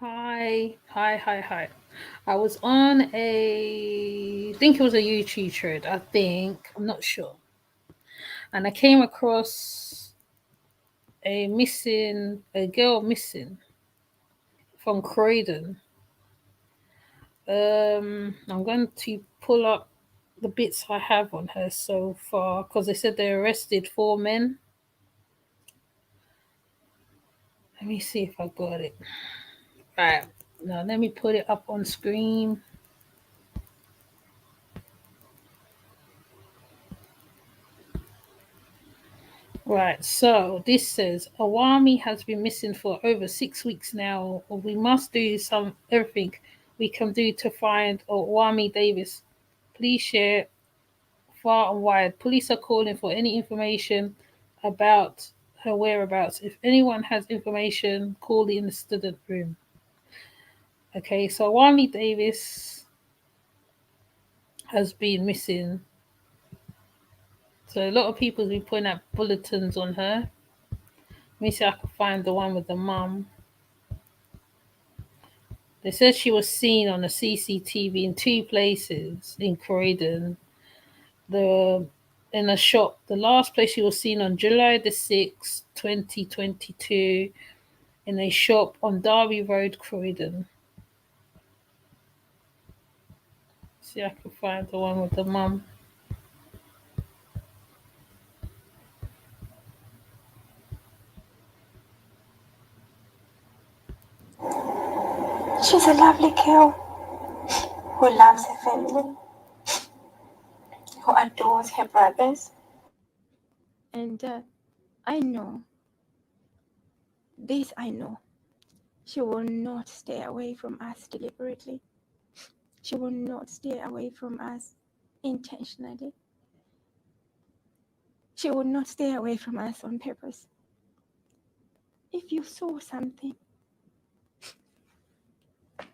Hi. I was on I think it was a YouTube thread, I think. I'm not sure. And I came across a girl missing from Croydon. I'm going to pull up the bits I have on her so far because they said they arrested 4 men. Let me see if I got it. Right. Now let me put it up on screen. Right, so this says Awami has been missing for over 6 weeks now. We must do everything we can do to find Awami Davis. Please share far and wide. Police are calling for any information about her whereabouts. If anyone has information, call the incident room. Okay, so Awami Davis has been missing. So a lot of people have been putting out bulletins on her. Let me see if I can find the one with the mum. They said she was seen on a CCTV in 2 places in Croydon. The in a shop. The last place she was seen on July the 6th, 2022, in a shop on Derby Road, Croydon. See, I can find the one with the mum. She's a lovely girl who loves her family, who adores her brothers. And I know, this I know, she will not stay away from us deliberately. She will not stay away from us intentionally. She will not stay away from us on purpose. If you saw something,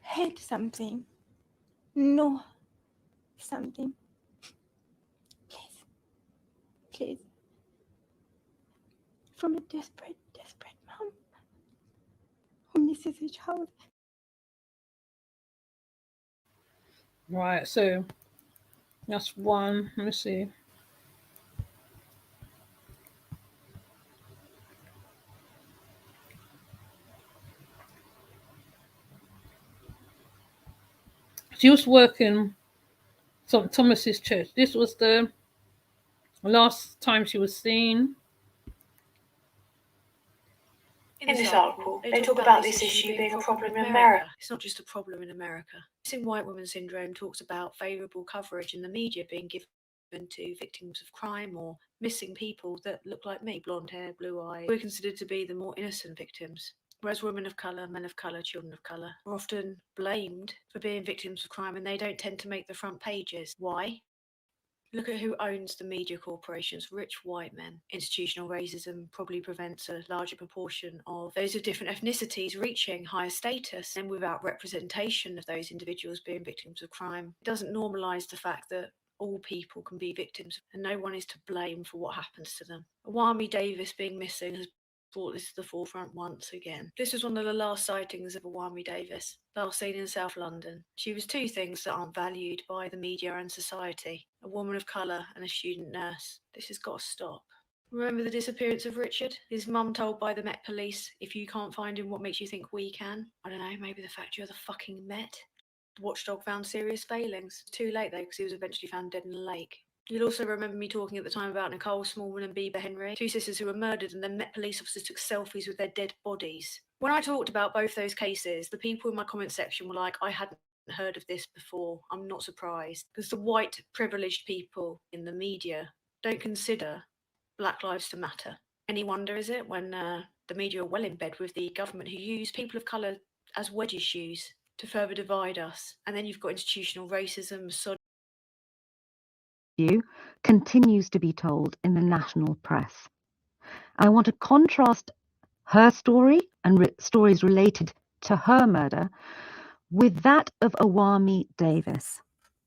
heard something, know something, please, from a desperate mom who misses her child. Right, so that's one. Let me see. She was working St. Thomas's Church. This was the last time she was seen. In this article, they talk about this issue being a problem in America. It's not just a problem in America. Missing white woman syndrome talks about favourable coverage in the media being given to victims of crime or missing people that look like me, blonde hair, blue eyes. We're considered to be the more innocent victims. Whereas women of colour, men of colour, children of colour are often blamed for being victims of crime and they don't tend to make the front pages. Why? Look at who owns the media corporations, rich white men. Institutional racism probably prevents a larger proportion of those of different ethnicities reaching higher status, and without representation of those individuals being victims of crime, it doesn't normalise the fact that all people can be victims and no one is to blame for what happens to them. Awami Davis being missing has brought this to the forefront once again. This was one of the last sightings of Awami Davis, last seen in South London. She was two things that aren't valued by the media and society: a woman of colour and a student nurse. This has got to stop. Remember the disappearance of Richard? His mum told by the Met Police, if you can't find him, what makes you think we can? I don't know, maybe the fact you're the fucking Met? The watchdog found serious failings. Too late though, because he was eventually found dead in a lake. You'll also remember me talking at the time about Nicole Smallman and Bieber Henry, two sisters who were murdered and then Met police officers took selfies with their dead bodies. When I talked about both those cases, the people in my comment section were like, I hadn't heard of this before. I'm not surprised. Because the white privileged people in the media don't consider Black Lives to matter. Any wonder is it when the media are well in bed with the government who use people of colour as wedgie shoes to further divide us. And then you've got institutional racism, misogyny. Continues to be told in the national press. I want to contrast her story and stories related to her murder with that of Awami Davis,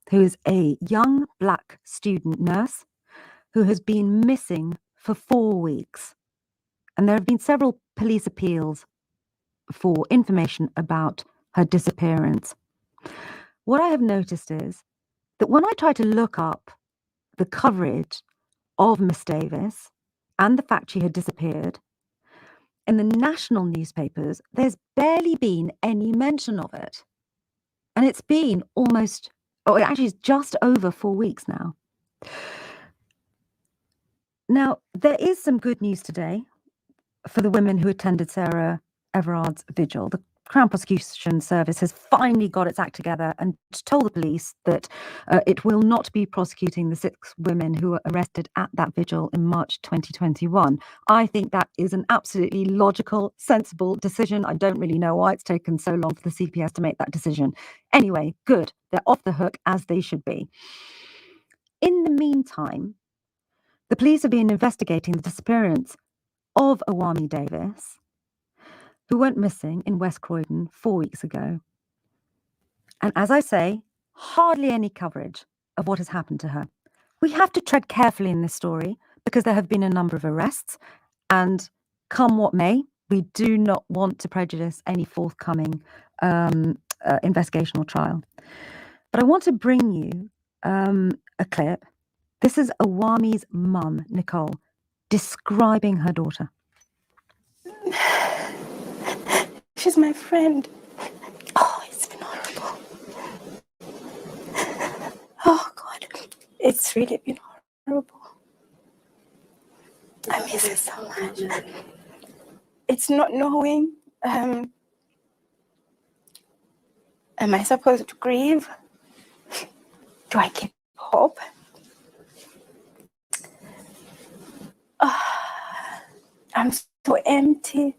who is a young black student nurse who has been missing for 4 weeks. And there have been several police appeals for information about her disappearance. What I have noticed is that when I try to look up the coverage of Miss Davis and the fact she had disappeared, in the national newspapers, there's barely been any mention of it. And it's been actually it's just over 4 weeks now. Now, there is some good news today for the women who attended Sarah Everard's vigil. The Crown Prosecution Service has finally got its act together and told the police that it will not be prosecuting the 6 women who were arrested at that vigil in March 2021. I think that is an absolutely logical, sensible decision. I don't really know why it's taken so long for the CPS to make that decision. Anyway, good. They're off the hook as they should be. In the meantime, the police have been investigating the disappearance of Awami Davis, who went missing in West Croydon 4 weeks ago. And as I say, hardly any coverage of what has happened to her. We have to tread carefully in this story because there have been a number of arrests, and come what may, we do not want to prejudice any forthcoming investigation or trial. But I want to bring you a clip. This is Awami's mum, Nicole, describing her daughter. She's my friend. Oh, it's been horrible. Oh, God. It's really been horrible. I miss her so much. It's not knowing. Am I supposed to grieve? Do I keep hope? I'm so empty.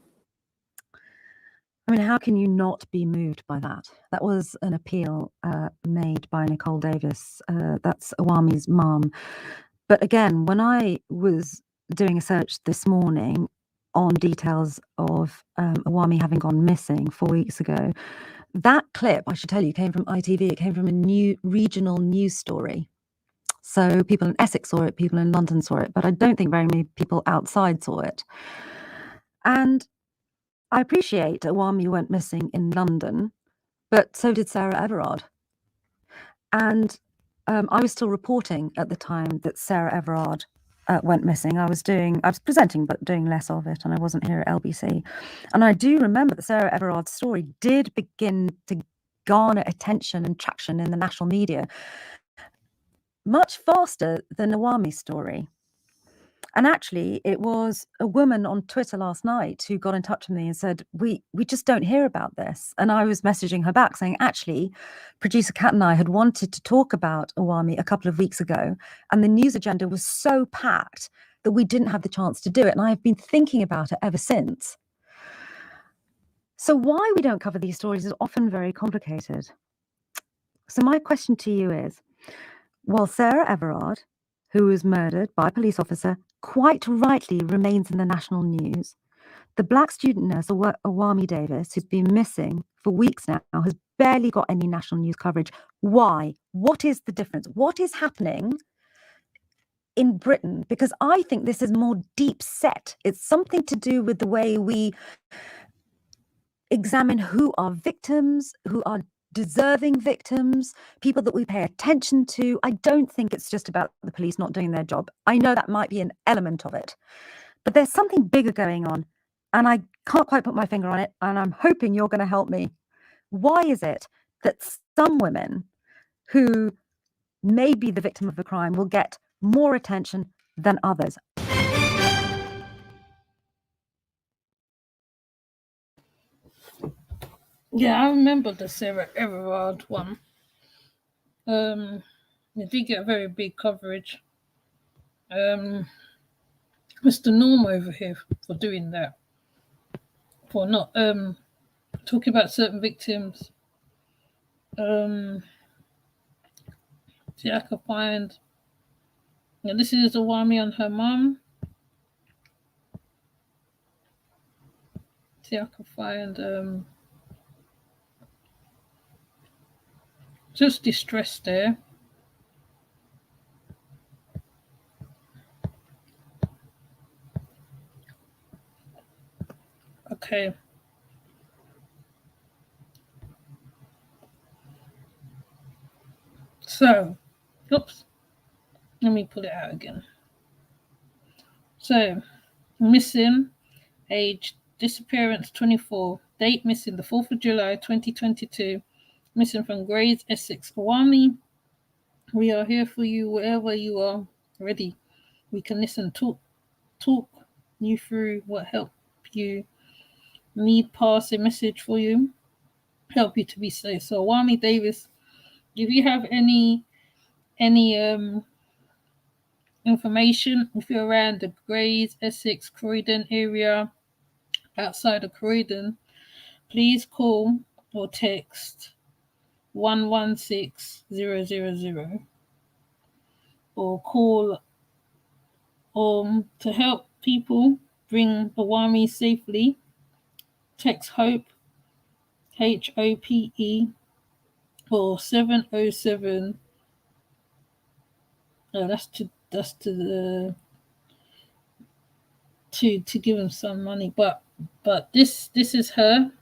I mean, how can you not be moved by that? That was an appeal made by Nicole Davis. That's Awami's mum. But again, when I was doing a search this morning on details of Awami having gone missing 4 weeks ago, that clip, I should tell you, came from ITV. It came from a new regional news story. So people in Essex saw it, people in London saw it, but I don't think very many people outside saw it. And I appreciate Awami went missing in London, but so did Sarah Everard. And I was still reporting at the time that Sarah Everard went missing. I was presenting, but doing less of it, and I wasn't here at LBC. And I do remember that Sarah Everard's story did begin to garner attention and traction in the national media much faster than Awami's story. And actually, it was a woman on Twitter last night who got in touch with me and said, we just don't hear about this. And I was messaging her back saying, actually, producer Kat and I had wanted to talk about Awami a couple of weeks ago, and the news agenda was so packed that we didn't have the chance to do it. And I have been thinking about it ever since. So why we don't cover these stories is often very complicated. So my question to you is, while Sarah Everard, who was murdered by a police officer, quite rightly remains in the national news, the black student nurse Awami Davis, who's been missing for weeks now, has barely got any national news coverage. Why? What is the difference? What is happening in Britain? Because I think this is more deep set. It's something to do with the way we examine who are victims, who are deserving victims, people that we pay attention to. I don't think it's just about the police not doing their job. I know that might be an element of it, but there's something bigger going on, and I can't quite put my finger on it, and I'm hoping you're going to help me. Why is it that some women who may be the victim of a crime will get more attention than others? Yeah, I remember the Sarah Everard one. It did get very big coverage. Mr. Norm over here for doing that, for not talking about certain victims. See, I can find. Yeah, this is Awami and her mum. See, I can find just distress there. Okay. So, oops, let me pull it out again. So, missing, age, disappearance 24, date missing the 4th of July 2022, missing from Grays, Essex, Awami. We are here for you wherever you are ready. We can listen, talk you through what help you need, pass a message for you, help you to be safe. So Awami Davis, if you have any information, if you're around the Grays, Essex, Croydon area, outside of Croydon, please call or text 116000 or call to help people bring Awami safely. Text HOPE, HOPE, or 707. That's to give them some money, but this is her.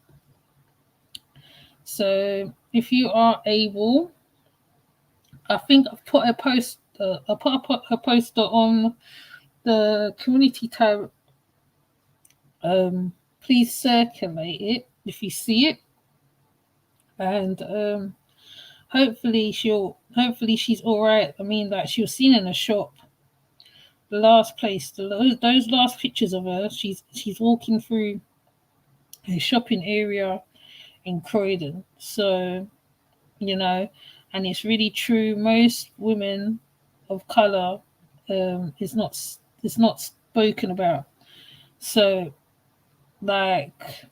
So if you are able, I think I've put a post. I put a poster on the community tab. Please circulate it if you see it, and hopefully she's all right. I mean, like, she was seen in a shop. The last place, those last pictures of her, she's walking through a shopping area in Croydon. So, and it's really true. Most women of color is not spoken about. So, like,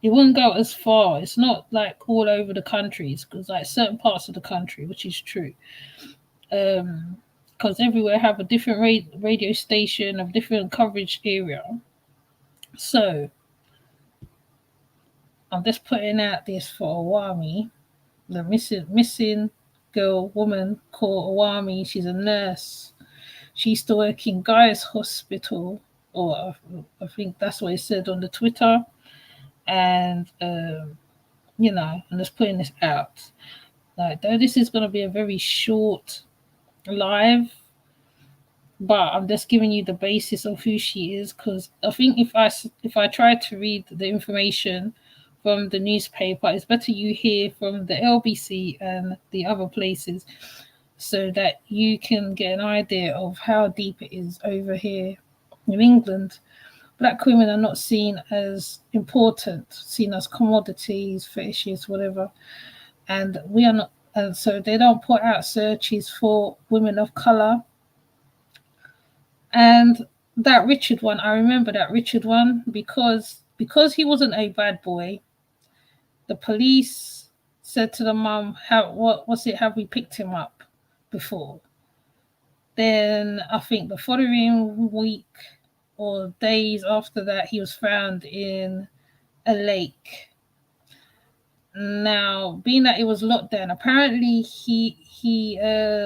it wouldn't go as far. It's not like all over the countries, because like certain parts of the country, which is true. Because everywhere have a different radio station of different coverage area. So I'm just putting out this for Awami, the missing girl, woman called Awami. She's a nurse. She used to work in Guy's Hospital, or I think that's what it said on the Twitter. And I'm just putting this out. Like, though this is going to be a very short live, but I'm just giving you the basis of who she is, because I think if I try to read the information from the newspaper, it's better you hear from the LBC and the other places, so that you can get an idea of how deep it is over here in England. Black women are not seen as important, seen as commodities, fetishes, whatever, and we are not. And so they don't put out searches for women of color. And that Richard one, I remember that Richard one, because he wasn't a bad boy. The police said to the mum, have we picked him up before? Then I think the following week or days after that, he was found in a lake. Now, being that it was locked down, apparently he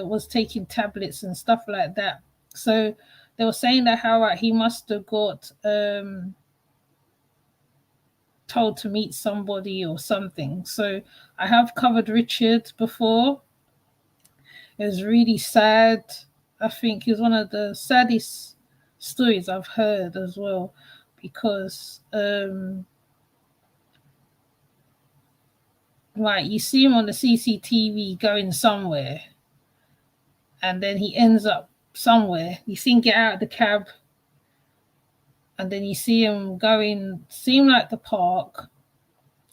was taking tablets and stuff like that. So they were saying that he must have got told to meet somebody or something. So I have covered Richard before. It was really sad. I think it was one of the saddest stories I've heard as well, because like, you see him on the CCTV going somewhere, and then he ends up somewhere. You see him get out of the cab, and then you see him seem like the park,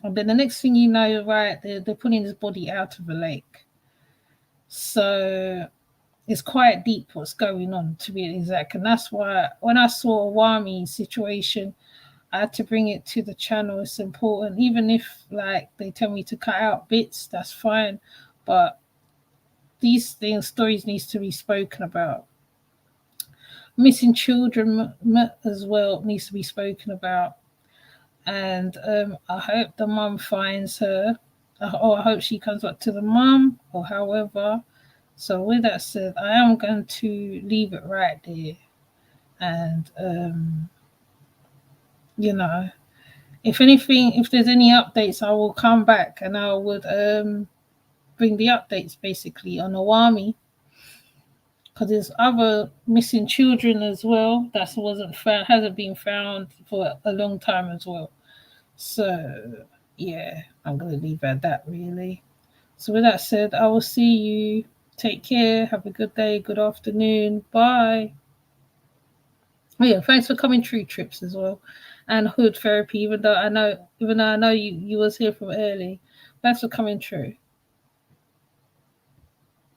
and then the next thing you know, right, they're pulling his body out of the lake. So it's quite deep what's going on, to be exact. And that's why when I saw Awami's situation, I had to bring it to the channel. It's important. Even if, like, they tell me to cut out bits, that's fine. But these stories needs to be spoken about. Missing children as well needs to be spoken about. And I hope the mum finds her, or I hope she comes back to the mum, or however. So with that said, I am going to leave it right there. And if there's any updates, I will come back and I would bring the updates basically on Awami, because there's other missing children as well that hasn't been found for a long time as well. So yeah, I'm gonna leave it at that really. So with that said, I will see you. Take care. Have a good day, good afternoon. Bye. Oh yeah, thanks for coming through, Trips, as well, and Hood Therapy. Even though I know you was here from early, thanks for coming through.